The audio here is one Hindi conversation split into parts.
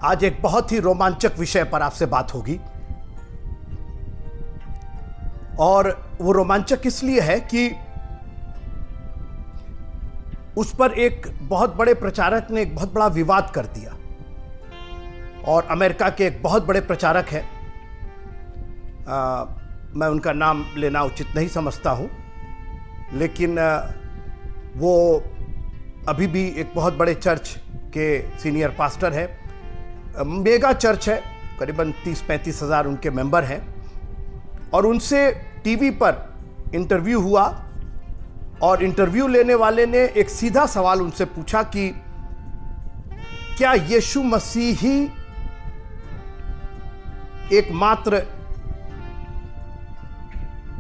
आज एक बहुत ही रोमांचक विषय पर आपसे बात होगी। और वो रोमांचक इसलिए है कि उस पर एक बहुत बड़े प्रचारक ने एक बहुत बड़ा विवाद कर दिया। और अमेरिका के एक बहुत बड़े प्रचारक हैं, मैं उनका नाम लेना उचित नहीं समझता हूं, लेकिन वो अभी भी एक बहुत बड़े चर्च के सीनियर पास्टर है। मेगा चर्च है, करीबन 30-35 हज़ार उनके मेंबर हैं। और उनसे टीवी पर इंटरव्यू हुआ और इंटरव्यू लेने वाले ने एक सीधा सवाल उनसे पूछा कि क्या यीशु मसीह ही एकमात्र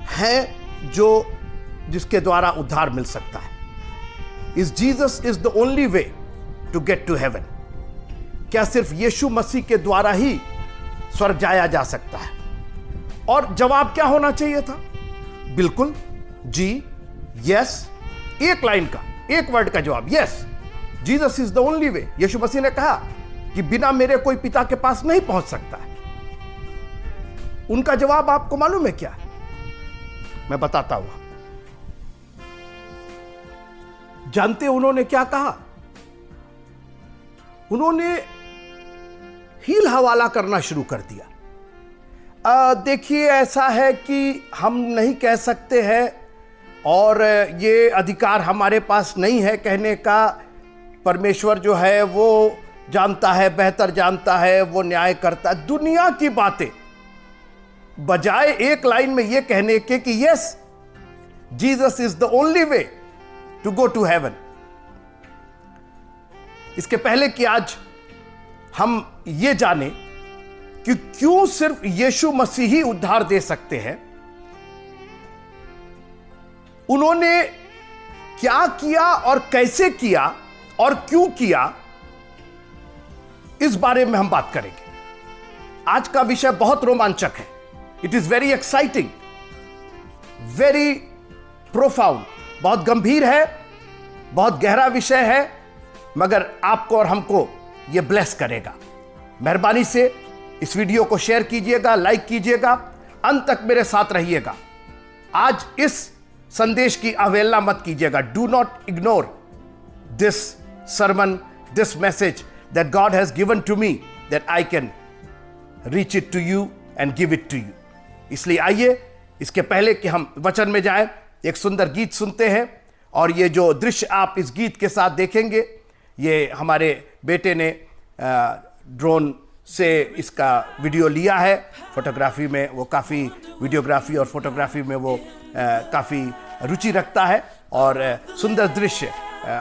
है जिसके द्वारा उद्धार मिल सकता है? Is Jesus is the only way to get to heaven? क्या सिर्फ यीशु मसीह के द्वारा ही स्वर्ग जाया जा सकता है? और जवाब क्या होना चाहिए था? बिल्कुल जी, यस, एक लाइन का, एक वर्ड का जवाब, yes, Jesus is the only way. यीशु मसीह ने कहा कि बिना मेरे कोई पिता के पास नहीं पहुंच सकता है। उनका जवाब आपको मालूम है क्या है? मैं बताता हूं। जानते उन्होंने क्या कहा? उन्होंने हील हवाला करना शुरू कर दिया। देखिए, ऐसा है कि हम नहीं कह सकते हैं और ये अधिकार हमारे पास नहीं है कहने का। परमेश्वर जो है वो जानता है, बेहतर जानता है, वो न्याय करता है। दुनिया की बातें बजाय एक लाइन में ये कहने के कि yes, Jesus is the only way to go to heaven. इसके पहले कि आज हम ये जाने कि क्यों सिर्फ यीशु मसीह ही उद्धार दे सकते हैं, उन्होंने क्या किया और कैसे किया और क्यों किया, इस बारे में हम बात करेंगे। आज का विषय बहुत रोमांचक है। It is very exciting, very profound, बहुत गंभीर है, बहुत गहरा विषय है, मगर आपको और हमको यह ब्लेस करेगा। मेहरबानी से इस वीडियो को शेयर कीजिएगा, लाइक कीजिएगा, अंत तक मेरे साथ रहिएगा। आज इस संदेश की अवहेलना मत कीजिएगा। Do not ignore this sermon, this message that God has given to me, that I can reach it to you and give it to you. इसलिए आइए, इसके पहले कि हम वचन में जाएं, एक सुंदर गीत सुनते हैं। और ये जो दृश्य आप इस गीत के साथ देखेंगे, ये हमारे बेटे ने ड्रोन से इसका वीडियो लिया है। फोटोग्राफी में वो काफ़ी, वीडियोग्राफी और फोटोग्राफी में वो काफ़ी रुचि रखता है। और सुंदर दृश्य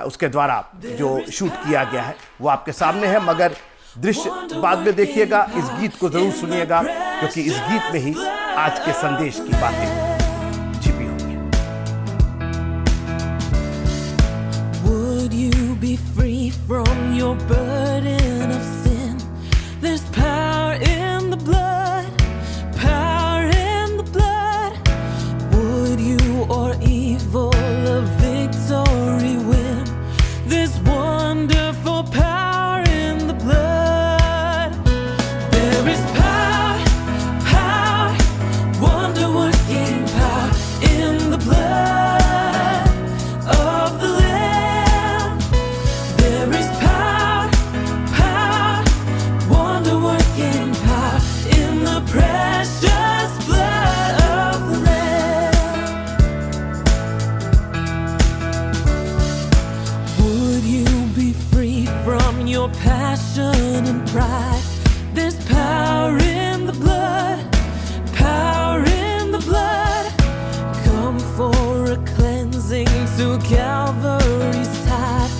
उसके द्वारा जो शूट किया गया है वो आपके सामने है, मगर दृश्य बाद में देखिएगा। इस गीत को जरूर सुनिएगा, क्योंकि इस गीत में ही आज के संदेश की बातें छिपी हुई हैं। Would you be free from your burden of sin? There's power in the blood, power in the blood. Would you or evil a victory win? There's wonderful power in the blood. There is power, power, wonder-working power in the blood of the Lamb. There is power, power, wonder-working power in the precious blood of the Lamb. Would you be free from your passion and pride? There's power in the blood, power in the blood. Come for a cleansing through Calvary's tide.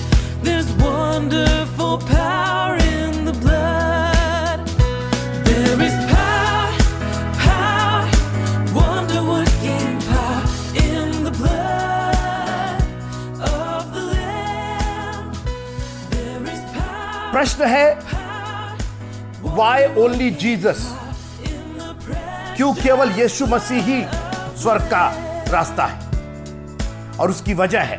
There's wonderful power in the blood. There is power, power, wonder-working power in the blood of the Lamb. There is power. प्रश्न है, वाई ओनली जीसस? क्यों केवल यीशु मसीह ही स्वर्ग का रास्ता है? और उसकी वजह है,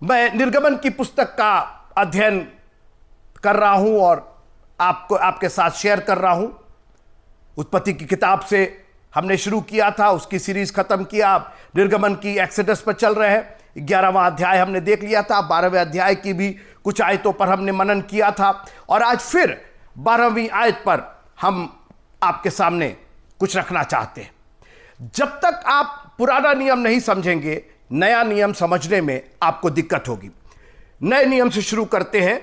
मैं निर्गमन की पुस्तक का अध्ययन कर रहा हूं और आपके साथ शेयर कर रहा हूं। उत्पत्ति की किताब से हमने शुरू किया था, उसकी सीरीज खत्म किया, अब निर्गमन की एक्सोडस पर चल रहे हैं। 11वां अध्याय हमने देख लिया था, 12वें अध्याय की भी कुछ आयतों पर हमने मनन किया था और आज फिर 12वीं आयत पर हम आपके सामने कुछ रखना चाहते हैं। जब तक आप पुराना नियम नहीं समझेंगे, नया नियम समझने में आपको दिक्कत होगी। नए नियम से शुरू करते हैं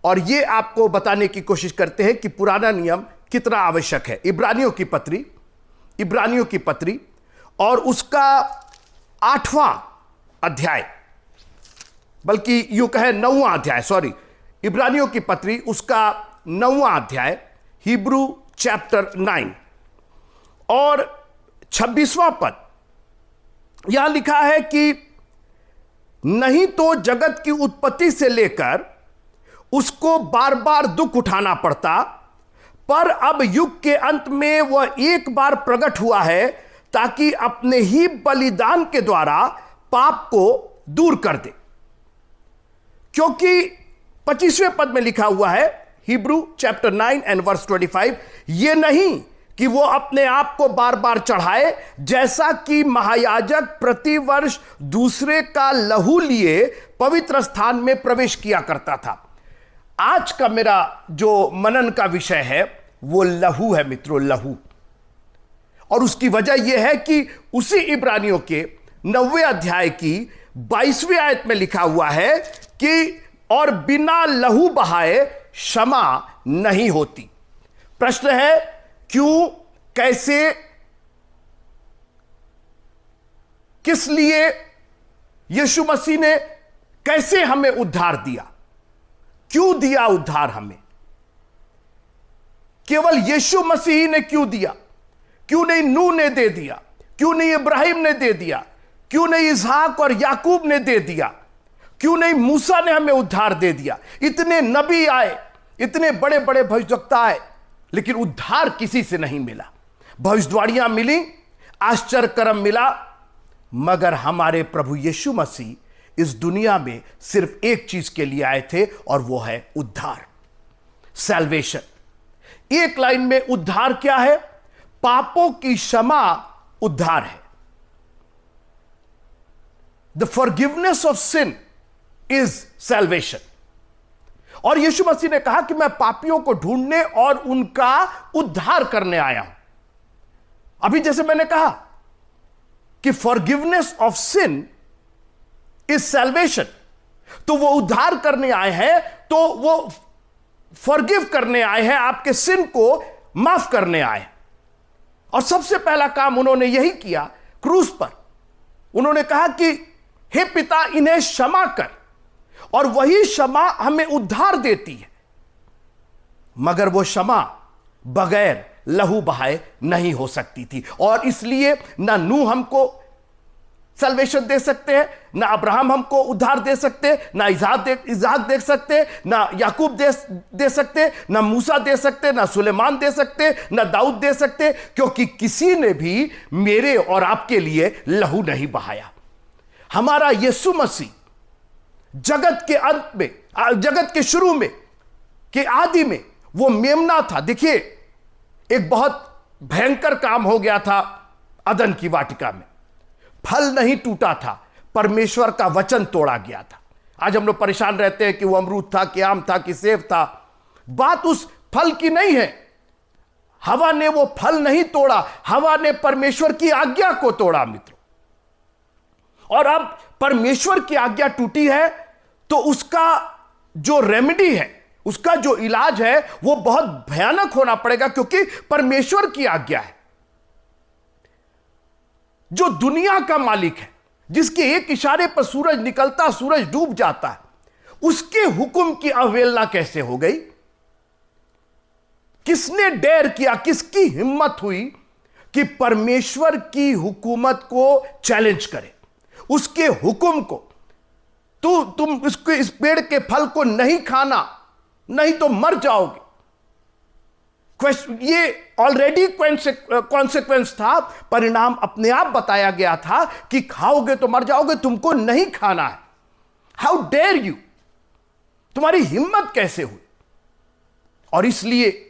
और ये आपको बताने की कोशिश करते हैं कि पुराना नियम कितना आवश्यक है। इब्रानियों की पत्री और उसका 8वां अध्याय, बल्कि यूं कहे 9वां अध्याय, सॉरी, इब्रानियों की पत्री उसका 9वां अध्याय, हिब्रू चैप्टर 9 और 26वां पद। यहां लिखा है कि नहीं तो जगत की उत्पत्ति से लेकर उसको बार बार दुख उठाना पड़ता, पर अब युग के अंत में वह एक बार प्रकट हुआ है ताकि अपने ही बलिदान के द्वारा पाप को दूर कर दे। क्योंकि 25वें पद में लिखा हुआ है, हिब्रू चैप्टर 9 एंड वर्स 25, ये नहीं कि वो अपने आप को बार बार चढ़ाए, जैसा कि महायाजक प्रतिवर्ष दूसरे का लहू लिए पवित्र स्थान में प्रवेश किया करता था। आज का मेरा जो मनन का विषय है वो लहू है मित्रों, लहू। और उसकी वजह यह है कि उसी इब्रानियों के 9वें अध्याय की 22वीं आयत में लिखा हुआ है कि और बिना लहू बहाए क्षमा नहीं होती। प्रश्न है, क्यों, कैसे, किस लिए यीशु मसीह ने कैसे हमें उद्धार दिया? क्यों दिया उद्धार हमें? केवल यीशु मसीह ने क्यों दिया? क्यों नहीं नूह ने दे दिया? क्यों नहीं इब्राहिम ने दे दिया? क्यों नहीं इसहाक और याकूब ने दे दिया? क्यों नहीं मूसा ने हमें उद्धार दे दिया? इतने नबी आए, इतने बड़े बड़े भविष्यवक्ता आए, लेकिन उद्धार किसी से नहीं मिला। भविष्यवाणियां मिली, आश्चर्य कर्म मिला, मगर हमारे प्रभु यीशु मसीह इस दुनिया में सिर्फ एक चीज के लिए आए थे और वो है उद्धार, सैल्वेशन। एक लाइन में उद्धार क्या है? पापों की क्षमा उद्धार है। The forgiveness of sin is salvation. और यीशु मसीह ने कहा कि मैं पापियों को ढूंढने और उनका उद्धार करने आया हूं। अभी जैसे मैंने कहा कि forgiveness of sin is salvation, तो वो उद्धार करने आए हैं, तो वो फॉरगिव करने आए हैं, आपके सिन को माफ करने आए। और सबसे पहला काम उन्होंने यही किया क्रूस पर। उन्होंने कहा कि हे पिता, इन्हें क्षमा कर, और वही क्षमा हमें उद्धार देती है। मगर वो क्षमा बगैर लहू बहाए नहीं हो सकती थी। और इसलिए ना नूह हमको सल्वेशन दे सकते हैं, ना अब्राहम हमको उद्धार दे सकते, ना इज़हाक दे सकते, ना याकूब दे सकते, ना मूसा दे सकते, ना सुलेमान दे सकते, ना दाऊद दे सकते, क्योंकि किसी ने भी मेरे और आपके लिए लहू नहीं बहाया। हमारा यीशु मसीह जगत के अंत में, जगत के शुरू में, के आदि में वो मेमना था। देखिए, एक बहुत भयंकर काम हो गया था अदन की वाटिका में। फल नहीं टूटा था, परमेश्वर का वचन तोड़ा गया था। आज हम लोग परेशान रहते हैं कि वो अमरूद था कि आम था कि सेब था। बात उस फल की नहीं है। हवा ने वो फल नहीं तोड़ा, हवा ने परमेश्वर की आज्ञा को तोड़ा मित्रों। और अब परमेश्वर की आज्ञा टूटी है तो उसका जो रेमेडी है, उसका जो इलाज है, वो बहुत भयानक होना पड़ेगा, क्योंकि परमेश्वर की आज्ञा है। जो दुनिया का मालिक है, जिसके एक इशारे पर सूरज निकलता, सूरज डूब जाता है, उसके हुक्म की अवहेलना कैसे हो गई? किसने डेयर किया, किसकी हिम्मत हुई कि परमेश्वर की हुकूमत को चैलेंज करे, उसके हुक्म को? तुम इस पेड़ के फल को नहीं खाना, नहीं तो मर जाओगे। ये ऑलरेडी कॉन्सिक्वेंस था, परिणाम अपने आप बताया गया था कि खाओगे तो मर जाओगे, तुमको नहीं खाना है। How dare you! तुम्हारी हिम्मत कैसे हुई? और इसलिए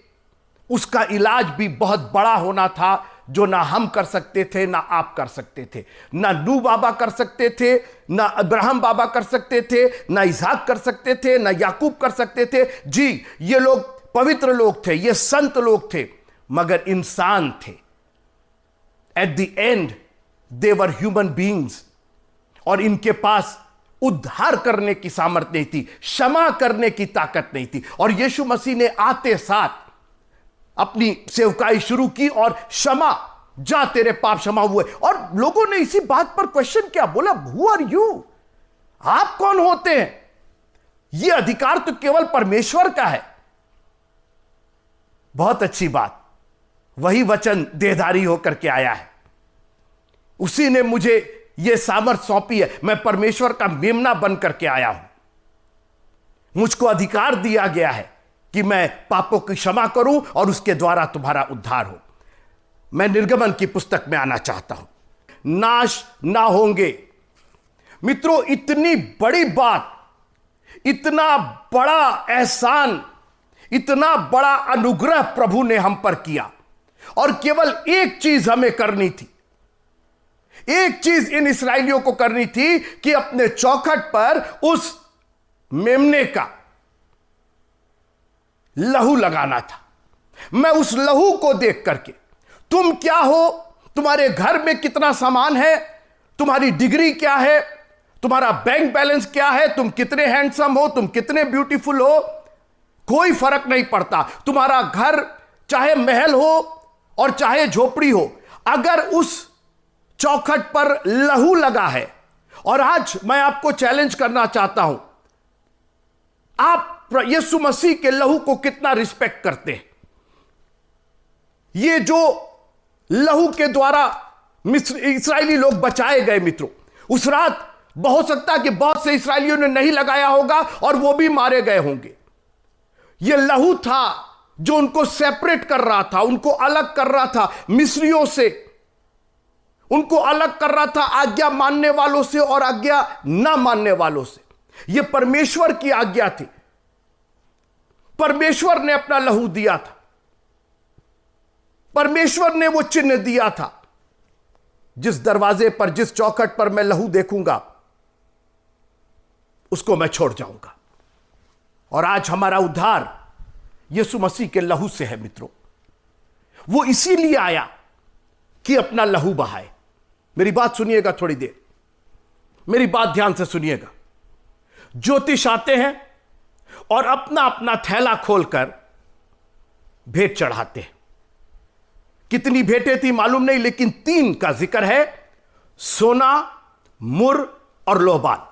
उसका इलाज भी बहुत बड़ा होना था, जो ना हम कर सकते थे, ना आप कर सकते थे, ना नूह बाबा कर सकते थे, ना अब्राहम बाबा कर सकते थे, ना इसहाक कर सकते थे, ना याकूब कर सकते थे। जी, ये लोग पवित्र लोग थे, ये संत लोग थे, मगर इंसान थे। At the and they were human beings, और इनके पास उद्धार करने की सामर्थ्य नहीं थी, क्षमा करने की ताकत नहीं थी। और यीशु मसीह ने आते साथ अपनी सेवकाई शुरू की, और क्षमा, जा तेरे पाप क्षमा हुए। और लोगों ने इसी बात पर क्वेश्चन किया, बोला हु आर यू, आप कौन होते हैं? यह अधिकार तो केवल परमेश्वर का है। बहुत अच्छी बात, वही वचन देहधारी होकर के आया है, उसी ने मुझे यह सामर्थ सौंपी है। मैं परमेश्वर का मेमना बन करके आया हूं। मुझको अधिकार दिया गया है कि मैं पापों की क्षमा करूं और उसके द्वारा तुम्हारा उद्धार हो। मैं निर्गमन की पुस्तक में आना चाहता हूं। नाश ना होंगे। मित्रों, इतनी बड़ी बात, इतना बड़ा एहसान, इतना बड़ा अनुग्रह प्रभु ने हम पर किया, और केवल एक चीज हमें करनी थी। एक चीज इन इस्राएलियों को करनी थी कि अपने चौखट पर उस मेमने का लहू लगाना था। मैं उस लहू को देख करके, तुम क्या हो, तुम्हारे घर में कितना सामान है, तुम्हारी डिग्री क्या है, तुम्हारा बैंक बैलेंस क्या है, तुम कितने हैंडसम हो, तुम कितने ब्यूटीफुल हो, कोई फर्क नहीं पड़ता। तुम्हारा घर चाहे महल हो और चाहे झोपड़ी हो, अगर उस चौखट पर लहू लगा है। और आज मैं आपको चैलेंज करना चाहता हूं, आप यीशु मसीह के लहू को कितना रिस्पेक्ट करते हैं? ये जो लहू के द्वारा इस्राएली लोग बचाए गए, मित्रों, उस रात हो सकता है कि बहुत से इस्राएलियों ने नहीं लगाया होगा और वो भी मारे गए होंगे। यह लहू था जो उनको सेपरेट कर रहा था, उनको अलग कर रहा था मिस्रियों से, उनको अलग कर रहा था आज्ञा मानने वालों से और आज्ञा ना मानने वालों से। यह परमेश्वर की आज्ञा थी। परमेश्वर ने अपना लहू दिया था, परमेश्वर ने वो चिन्ह दिया था। जिस दरवाजे पर, जिस चौखट पर मैं लहू देखूंगा, उसको मैं छोड़ जाऊंगा। और आज हमारा उद्धार यीशु मसीह के लहू से है। मित्रों, वो इसीलिए आया कि अपना लहू बहाए। मेरी बात सुनिएगा, थोड़ी देर मेरी बात ध्यान से सुनिएगा। ज्योतिष आते हैं और अपना अपना थैला खोलकर भेंट चढ़ाते हैं। कितनी भेंटें थी मालूम नहीं, लेकिन 3 का जिक्र है, सोना, मुर और लोबान।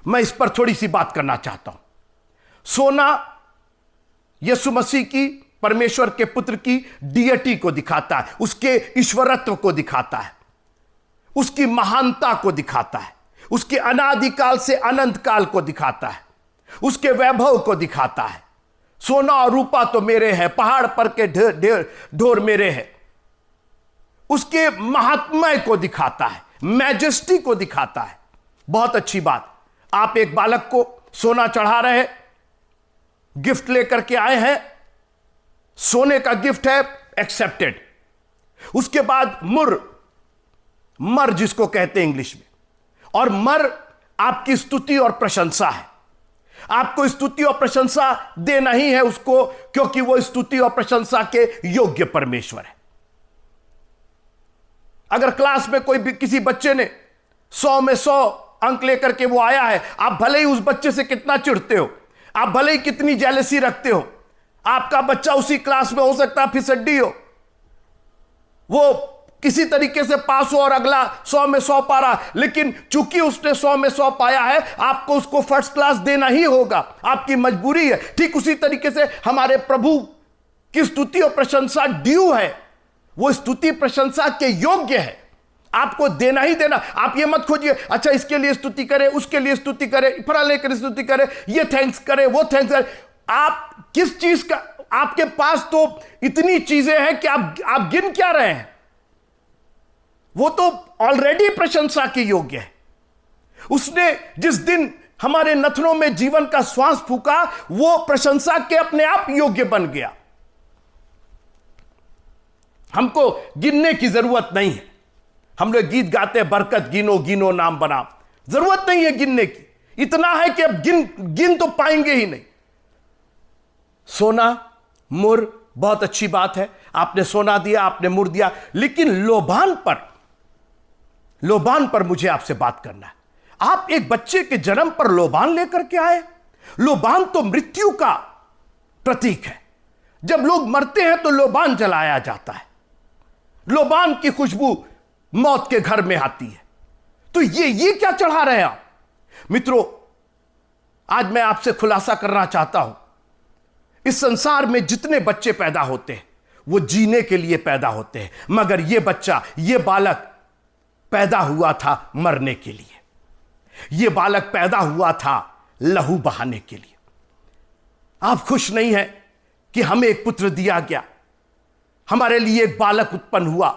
मैं इस पर थोड़ी सी बात करना चाहता हूं। सोना यीशु मसीह की, परमेश्वर के पुत्र की डियटी को दिखाता है, उसके ईश्वरत्व को दिखाता है, उसकी महानता को दिखाता है, उसके अनादिकाल से अनंत काल को दिखाता है, उसके वैभव को दिखाता है। सोना और रूपा तो मेरे हैं, पहाड़ पर के ढोर मेरे हैं। उसके महात्म्य को दिखाता है, मैजेस्टी को दिखाता है। बहुत अच्छी बात। आप एक बालक को सोना चढ़ा रहे हैं, गिफ्ट लेकर के आए हैं, सोने का गिफ्ट है, एक्सेप्टेड। उसके बाद मर जिसको कहते हैं इंग्लिश में, और मर आपकी स्तुति और प्रशंसा है। आपको स्तुति और प्रशंसा देना ही है उसको, क्योंकि वो स्तुति और प्रशंसा के योग्य परमेश्वर है। अगर क्लास में कोई भी किसी बच्चे ने 100 में 100 अंक लेकर के वो आया है, आप भले ही उस बच्चे से कितना चिढ़ते हो, आप भले ही कितनी जेलसी रखते हो, आपका बच्चा उसी क्लास में हो सकता है फिसड्डी हो, वो किसी तरीके से पास हो और अगला 100 में 100 पा रहा, लेकिन चूंकि उसने 100 में 100 पाया है, आपको उसको फर्स्ट क्लास देना ही होगा, आपकी मजबूरी है। ठीक उसी तरीके से हमारे प्रभु की स्तुति और प्रशंसा ड्यू है, वो स्तुति प्रशंसा के योग्य है, आपको देना ही देना। आप ये मत खोजिए, अच्छा इसके लिए स्तुति करे, उसके लिए स्तुति करे, फलाने के लिए स्तुति करे, ये थैंक्स करे, वो थैंक्स करे। आप किस चीज का, आपके पास तो इतनी चीजें हैं कि आप गिन क्या रहे हैं? वो तो ऑलरेडी प्रशंसा के योग्य है। उसने जिस दिन हमारे नथनों में जीवन का श्वास फूका, वो प्रशंसा के अपने आप योग्य बन गया। हमको गिनने की जरूरत नहीं है। हम लोग गीत गाते हैं, बरकत गिनो गिनो नाम बना, जरूरत नहीं है गिनने की। इतना है कि अब गिन तो पाएंगे ही नहीं। सोना मुर बहुत अच्छी बात है, आपने सोना दिया, आपने मुर दिया, लेकिन लोबान पर मुझे आपसे बात करना है। आप एक बच्चे के जन्म पर लोबान लेकर के आए। लोबान तो मृत्यु का प्रतीक है। जब लोग मरते हैं तो लोबान जलाया जाता है। लोबान की खुशबू मौत के घर में आती है। तो ये क्या चढ़ा रहे हैं आप? मित्रों, आज मैं आपसे खुलासा करना चाहता हूं, इस संसार में जितने बच्चे पैदा होते हैं वो जीने के लिए पैदा होते हैं, मगर ये बच्चा, ये बालक पैदा हुआ था मरने के लिए। ये बालक पैदा हुआ था लहू बहाने के लिए। आप खुश नहीं हैं कि हमें एक पुत्र दिया गया, हमारे लिए एक बालक उत्पन्न हुआ।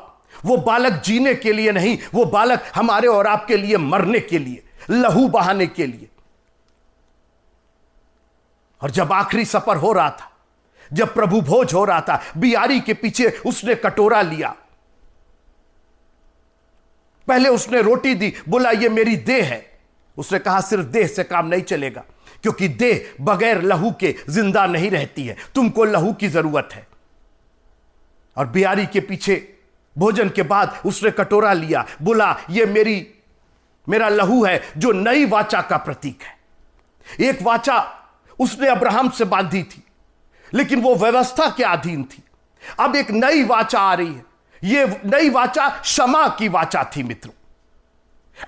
वो बालक जीने के लिए नहीं, वो बालक हमारे और आपके लिए मरने के लिए, लहू बहाने के लिए। और जब आखिरी सफर हो रहा था, जब प्रभु भोज हो रहा था, बियारी के पीछे उसने कटोरा लिया। पहले उसने रोटी दी, बोला ये मेरी देह है। उसने कहा सिर्फ देह से काम नहीं चलेगा, क्योंकि देह बगैर लहू के जिंदा नहीं रहती है, तुमको लहू की जरूरत है। और बियारी के पीछे भोजन के बाद उसने कटोरा लिया, बोला ये मेरा लहू है, जो नई वाचा का प्रतीक है। एक वाचा उसने अब्राहम से बांधी थी, लेकिन वो व्यवस्था के अधीन थी। अब एक नई वाचा आ रही है। ये नई वाचा क्षमा की वाचा थी। मित्रों,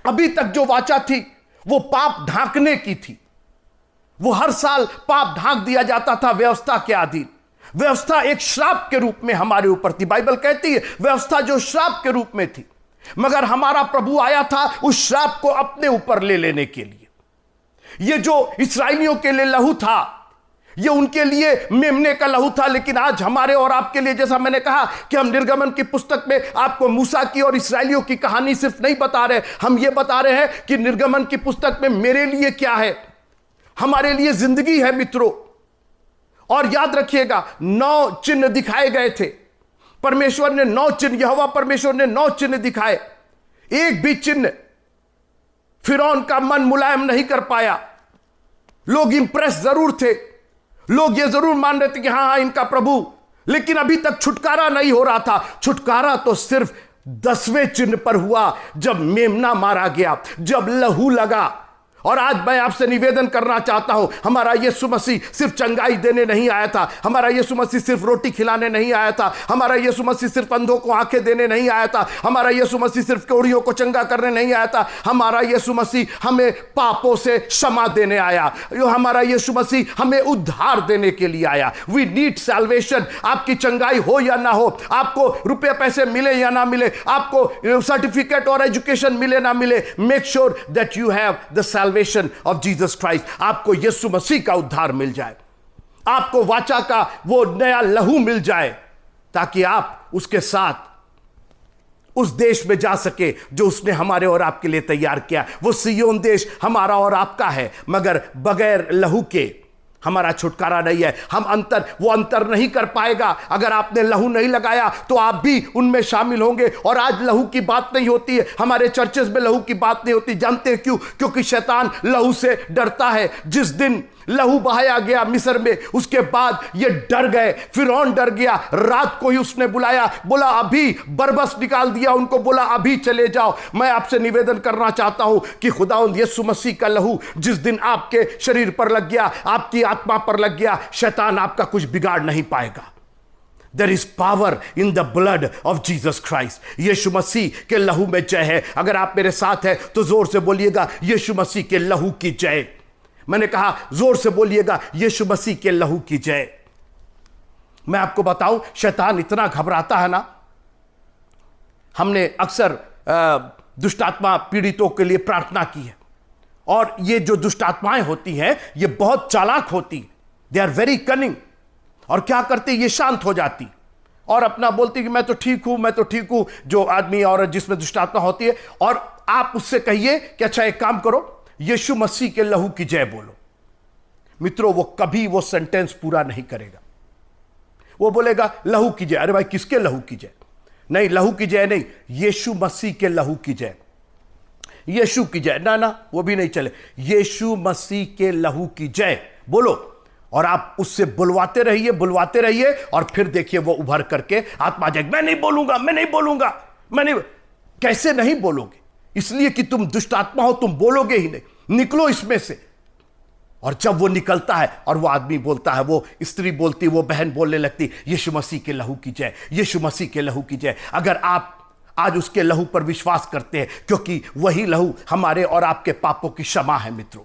अभी तक जो वाचा थी वो पाप ढांकने की थी। वो हर साल पाप ढांक दिया जाता था व्यवस्था के अधीन। व्यवस्था एक श्राप के रूप में हमारे ऊपर थी। बाइबल कहती है व्यवस्था जो श्राप के रूप में थी, मगर हमारा प्रभु आया था उस श्राप को अपने ऊपर ले लेने के लिए। ये जो इस्राएलियों के लिए लहू था, ये उनके लिए मेमने का लहू था, लेकिन आज हमारे और आपके लिए, जैसा मैंने कहा कि हम निर्गमन की पुस्तक में आपको मूसा की और इस्राएलियों की कहानी सिर्फ नहीं बता रहे, हम ये बता रहे हैं कि निर्गमन की पुस्तक में मेरे लिए क्या है, हमारे लिए जिंदगी है। मित्रों, और याद रखिएगा 9 चिन्ह दिखाए गए थे। परमेश्वर ने 9 चिन्ह, यहोवा परमेश्वर ने 9 चिन्ह दिखाए। एक भी चिन्ह फिरौन का मन मुलायम नहीं कर पाया। लोग इंप्रेस जरूर थे, लोग ये जरूर मान रहे थे कि हाँ इनका प्रभु, लेकिन अभी तक छुटकारा नहीं हो रहा था। छुटकारा तो सिर्फ 10वें चिन्ह पर हुआ, जब मेमना मारा गया, जब लहू लगा। और आज मैं आपसे निवेदन करना चाहता हूं, हमारा यीशु मसीह सिर्फ चंगाई देने नहीं आया था, हमारा यीशु मसीह सिर्फ रोटी खिलाने नहीं आया था, हमारा यीशु मसीह सिर्फ अंधों को आंखें देने नहीं आया था, हमारा यीशु मसीह सिर्फ कोढ़ियों को चंगा करने नहीं आया था। हमारा यीशु मसीह हमें पापों से क्षमा देने आया। हमारा यीशु मसीह हमें उद्धार देने के लिए आया। We need salvation. आपकी चंगाई हो या ना हो, आपको रुपये पैसे मिले या ना मिले, आपको सर्टिफिकेट और एजुकेशन मिले ना मिले, make sure that you have the salvation of Jesus Christ. आपको यीशु मसीह का उद्धार मिल जाए, आपको वाचा का वो नया लहू मिल जाए, ताकि आप उसके साथ उस देश में जा सके जो उसने हमारे और आपके लिए तैयार किया। वो सिय्योन देश हमारा और आपका है, मगर बगैर लहू के हमारा छुटकारा नहीं है। वो अंतर नहीं कर पाएगा। अगर आपने लहू नहीं लगाया तो आप भी उनमें शामिल होंगे। और आज लहू की बात नहीं होती है, हमारे चर्चेस में लहू की बात नहीं होती। जानते हैं क्यों? क्योंकि शैतान लहू से डरता है। जिस दिन लहू बहाया गया मिस्र में, उसके बाद ये डर गए, फिरौन डर गया। रात को ही उसने बुलाया, बोला अभी बरबस निकाल दिया उनको, बोला अभी चले जाओ। मैं आपसे निवेदन करना चाहता हूं कि खुदावंद यीशु मसीह का लहू जिस दिन आपके शरीर पर लग गया, आपकी आत्मा पर लग गया, शैतान आपका कुछ बिगाड़ नहीं पाएगा। There is power in the blood of Jesus Christ. यीशु मसीह के लहू में जय है। अगर आप मेरे साथ हैं तो जोर से बोलिएगा यीशु मसीह के लहू की जय। मैंने कहा जोर से बोलिएगा यीशु मसीह के लहू की जय। मैं आपको बताऊं, शैतान इतना घबराता है ना। हमने अक्सर दुष्टात्मा पीड़ितों के लिए प्रार्थना की है, और ये जो दुष्टात्माएं होती हैं ये बहुत चालाक होती, दे आर वेरी कनिंग। और क्या करती, ये शांत हो जाती और अपना बोलती कि मैं तो ठीक हूं, मैं तो ठीक हूं। जो आदमी औरत जिसमें दुष्टात्मा होती है, और आप उससे कहिए कि अच्छा एक काम करो, यीशु मसीह के लहू की जय बोलो, मित्रों वो कभी वो सेंटेंस पूरा नहीं करेगा। वो बोलेगा लहू की जय। अरे भाई किसके लहू की जय? नहीं, लहू की जय नहीं, यीशु मसीह के लहू की जय, यीशु की जय। ना ना, वो भी नहीं चले। यीशु मसीह के लहू की जय बोलो, और आप उससे बुलवाते रहिए और फिर देखिए वो उभर करके आत्मा जाएगी। मैं नहीं बोलूंगा, मैं नहीं बोलूंगा, मैं नहीं। कैसे नहीं बोलोगे? इसलिए कि तुम दुष्ट आत्मा हो, तुम बोलोगे ही नहीं। निकलो इसमें से। और जब वो निकलता है और वो आदमी बोलता है, वो स्त्री बोलती, वो बहन बोलने लगती, यीशु मसीह के लहू की जय, यीशु मसीह के लहू की जय। अगर आप आज उसके लहू पर विश्वास करते हैं, क्योंकि वही लहू हमारे और आपके पापों की क्षमा है मित्रों।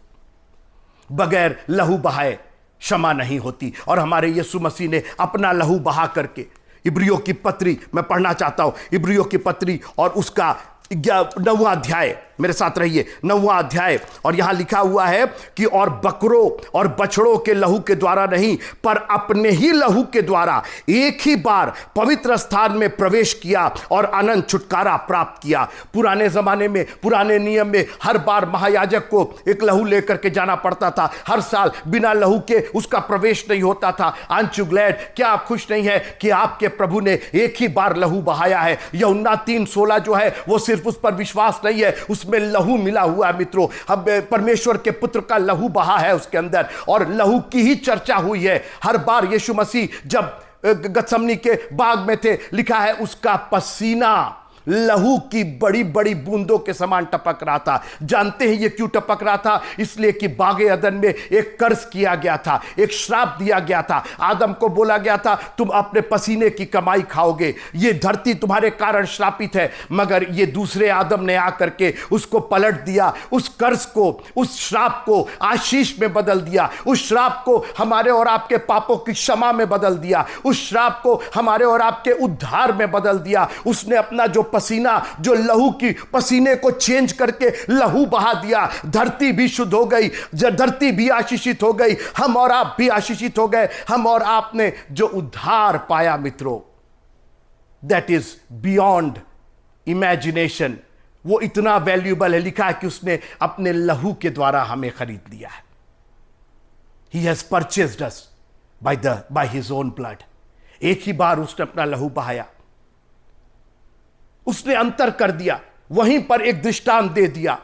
बगैर लहू बहाए क्षमा नहीं होती, और हमारे यीशु मसीह ने अपना लहू बहा करके, इब्रियों की पत्री मैं पढ़ना चाहता हूं, इब्रियों की पत्री और उसका 9वां अध्याय, मेरे साथ रहिए, 9वां अध्याय। और यहां लिखा हुआ है कि और बकरों और बछड़ों के लहू के द्वारा नहीं, पर अपने ही लहू के द्वारा एक ही बार पवित्र स्थान में प्रवेश किया और अनंत छुटकारा प्राप्त किया। पुराने जमाने में, पुराने नियम में हर बार महायाजक को एक लहू लेकर के जाना पड़ता था। हर साल बिना लहू के उसका प्रवेश नहीं होता था। Aunt you glad? क्या आप खुश नहीं है कि आपके प्रभु ने एक ही बार लहू बहाया है? यूहन्ना 3:16 जो है वो सिर्फ उस पर विश्वास नहीं है, उसमें लहू मिला हुआ है मित्रों। हम परमेश्वर के पुत्र का लहू बहा है उसके अंदर, और लहू की ही चर्चा हुई है हर बार। यीशु मसीह जब गत्समनी के बाग में थे, लिखा है उसका पसीना लहू की बड़ी बड़ी बूंदों के समान टपक रहा था। जानते हैं ये क्यों टपक रहा था? इसलिए कि बागे अदन में एक कर्ज किया गया था, एक श्राप दिया गया था। आदम को बोला गया था तुम अपने पसीने की कमाई खाओगे, ये धरती तुम्हारे कारण श्रापित है। मगर ये दूसरे आदम ने आकर के उसको पलट दिया, उस कर्ज को, उस श्राप को आशीष में बदल दिया, उस श्राप को हमारे और आपके पापों की क्षमा में बदल दिया, उस श्राप को हमारे और आपके उद्धार में बदल दिया। उसने अपना जो पसीना, जो लहू की पसीने को चेंज करके लहू बहा दिया। धरती भी शुद्ध हो गई, धरती भी आशीषित हो गई, हम और आप भी आशीषित हो गए। हम और आपने जो उद्धार पाया मित्रों, दैट इज बियॉन्ड इमेजिनेशन। वो इतना वैल्यूएबल है। लिखा है कि उसने अपने लहू के द्वारा हमें खरीद लिया है। He has purchased us by his own blood. एक ही बार उसने अपना लहू बहाया, उसने अंतर कर दिया। वहीं पर एक दृष्टांत दे दिया,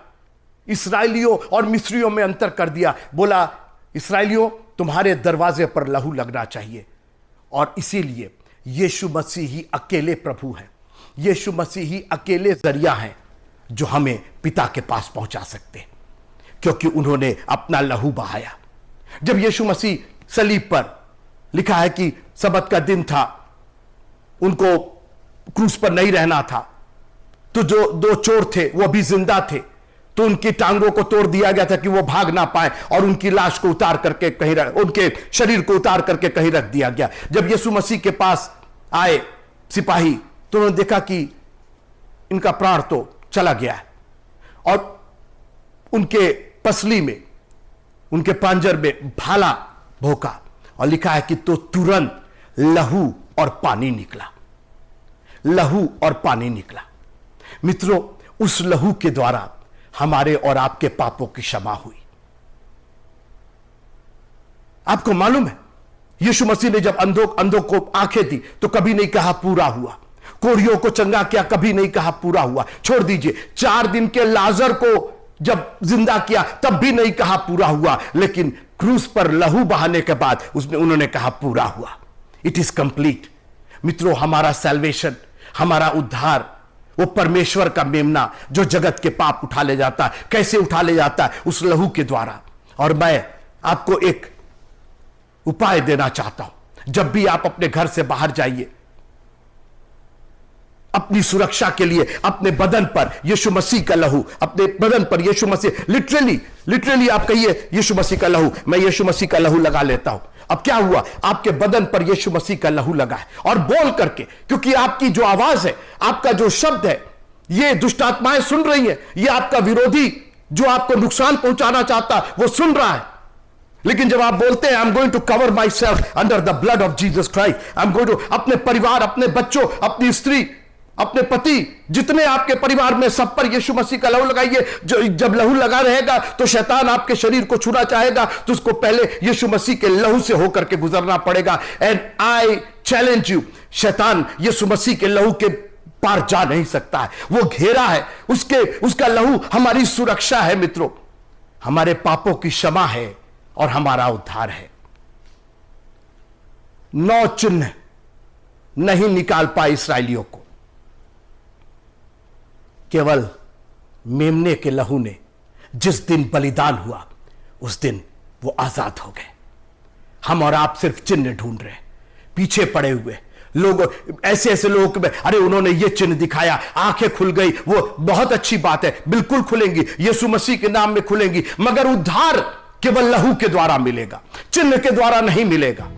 इस्राएलियों और मिस्रियों में अंतर कर दिया। बोला इस्राएलियों तुम्हारे दरवाजे पर लहू लगना चाहिए, और इसीलिए यीशु मसीह ही अकेले प्रभु हैं, यीशु मसीह ही अकेले जरिया हैं जो हमें पिता के पास पहुंचा सकते हैं, क्योंकि उन्होंने अपना लहू बहाया। जब यीशु मसीह सलीब पर, लिखा है कि सब्त का दिन था, उनको क्रूस पर नहीं रहना था, तो जो 2 चोर थे वो भी जिंदा थे, तो उनकी टांगों को तोड़ दिया गया था कि वो भाग ना पाए, और उनकी लाश को उतार करके कहीं उनके शरीर को उतार करके कहीं रख दिया गया। जब यीशु मसीह के पास आए सिपाही, तो उन्होंने देखा कि इनका प्राण तो चला गया है, और उनके पसली में, उनके पांजर में भाला भोंका, और लिखा है कि तो तुरंत लहू और पानी निकला, लहू और पानी निकला। मित्रों, उस लहू के द्वारा हमारे और आपके पापों की क्षमा हुई। आपको मालूम है, यीशु मसीह ने जब अंधों को आंखें दी तो कभी नहीं कहा पूरा हुआ, कोढ़ियों को चंगा किया, कभी नहीं कहा पूरा हुआ। छोड़ दीजिए, 4 दिन के लाजर को जब जिंदा किया तब भी नहीं कहा पूरा हुआ, लेकिन क्रूस पर लहू बहाने के बाद उन्होंने कहा पूरा हुआ, इट इज कंप्लीट। मित्रों, हमारा सैल्वेशन, हमारा उद्धार, वो परमेश्वर का मेमना जो जगत के पाप उठा ले जाता है, कैसे उठा ले जाता है? उस लहू के द्वारा। और मैं आपको एक उपाय देना चाहता हूं, जब भी आप अपने घर से बाहर जाइए, अपनी सुरक्षा के लिए अपने बदन पर यीशु मसीह का लहू, अपने बदन पर यीशु मसीह, लिटरली आप कहिए यीशु मसीह का लहू, मैं यीशु मसीह का लहू लगा लेता हूं। अब क्या हुआ? आपके बदन पर यीशु मसीह का लहू लगा है, और बोल करके, क्योंकि आपकी जो आवाज है, आपका जो शब्द है, ये दुष्ट आत्माएं सुन रही हैं, ये आपका विरोधी जो आपको नुकसान पहुंचाना चाहता है वो सुन रहा है। लेकिन जब आप बोलते हैं I am going to cover myself under the blood of Jesus Christ, I am going to, अपने परिवार, अपने बच्चों, अपनी स्त्री, अपने पति, जितने आपके परिवार में, सब पर यीशु मसीह का लहू लगाइए। जो जब लहू लगा रहेगा तो शैतान आपके शरीर को छूना चाहेगा तो उसको पहले यीशु मसीह के लहू से होकर के गुजरना पड़ेगा। एंड आई चैलेंज यू, शैतान यीशु मसीह के लहू के पार जा नहीं सकता है। वो घेरा है, उसका लहू हमारी सुरक्षा है मित्रों, हमारे पापों की क्षमा है और हमारा उद्धार है। 9 चिन्ह नहीं निकाल पाए इसराइलियों को, केवल मेमने के लहू ने जिस दिन बलिदान हुआ उस दिन वो आजाद हो गए। हम और आप सिर्फ चिन्ह ढूंढ रहे हैं, पीछे पड़े हुए लोग, ऐसे लोग, अरे उन्होंने ये चिन्ह दिखाया, आंखें खुल गई, वो बहुत अच्छी बात है, बिल्कुल खुलेंगी, यीशु मसीह के नाम में खुलेंगी, मगर उद्धार केवल लहू के द्वारा मिलेगा, चिन्ह के द्वारा नहीं मिलेगा।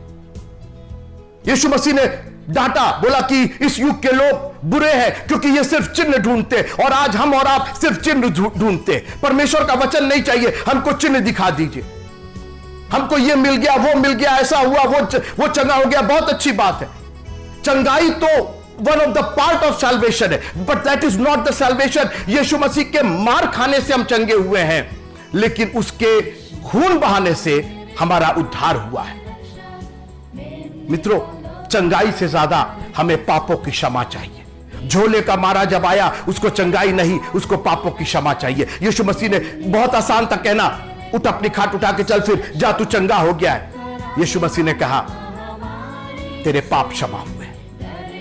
यीशु मसीह ने डांटा, बोला कि इस युग के लोग बुरे हैं क्योंकि ये सिर्फ चिन्ह ढूंढते, और आज हम और आप सिर्फ चिन्ह ढूंढते। परमेश्वर का वचन नहीं चाहिए, हमको चिन्ह दिखा दीजिए, हमको ये मिल गया, वो मिल गया, ऐसा हुआ, वो चंगा हो गया, बहुत अच्छी बात है। चंगाई तो one of the part of salvation है, but that is not the salvation. यीशु मसीह के मार खाने से हम चंगे हुए हैं, लेकिन उसके खून बहाने से हमारा उद्धार हुआ है। मित्रों, चंगाई से ज्यादा हमें पापों की क्षमा चाहिए। झोले का मारा जब आया, उसको चंगाई नहीं, उसको पापों की क्षमा चाहिए। यीशु मसीह ने बहुत आसान था कहना, उठ अपनी खाट उठा के चल, फिर जा, तू चंगा हो गया है। यीशु मसीह ने कहा, तेरे पाप क्षमा हुए।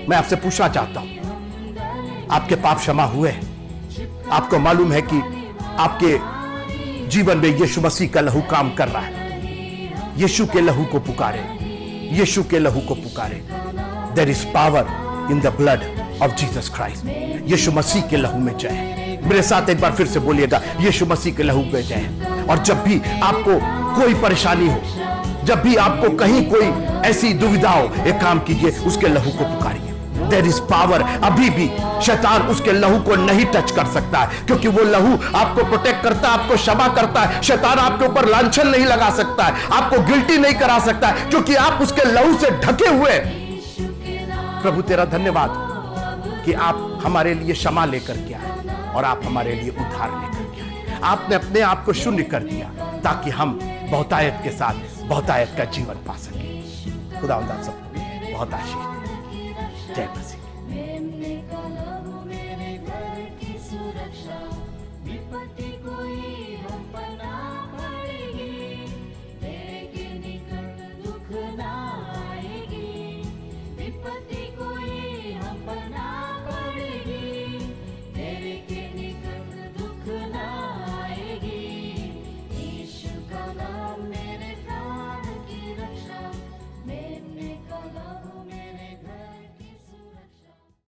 मैं आपसे पूछना चाहता हूं, आपके पाप क्षमा हुए? आपको मालूम है कि आपके जीवन में यीशु मसीह का लहू काम कर रहा है। यीशु के लहू को पुकारे, यीशु के लहू को पुकारे। There is power in the blood of Jesus Christ. यीशु मसीह के लहू में जय है। मेरे साथ एक बार फिर से बोलिएगा, यीशु मसीह के लहू में जय है। और जब भी आपको कोई परेशानी हो, जब भी आपको कहीं कोई ऐसी दुविधा हो, एक काम कीजिए, उसके लहू को पुकारिए। There is power. अभी भी शैतान उसके लहू को नहीं टच कर सकता है, क्योंकि वो लहू आपको प्रोटेक्ट करता है, आपको क्षमा करता है। शैतान आपके ऊपर लांछन नहीं लगा सकता है, आपको गिल्टी नहीं करा सकता है, क्योंकि आप उसके लहू से ढके हुए। प्रभु तेरा धन्यवाद कि आप हमारे लिए क्षमा लेकर के आए और आप हमारे लिए उद्धार लेकर के आए। आपने अपने आप को शून्य कर दिया ताकि हम बहुतायत के साथ बहुतायत का जीवन पा सके। खुदा सबको बहुत आशीष दे। जय मसीह।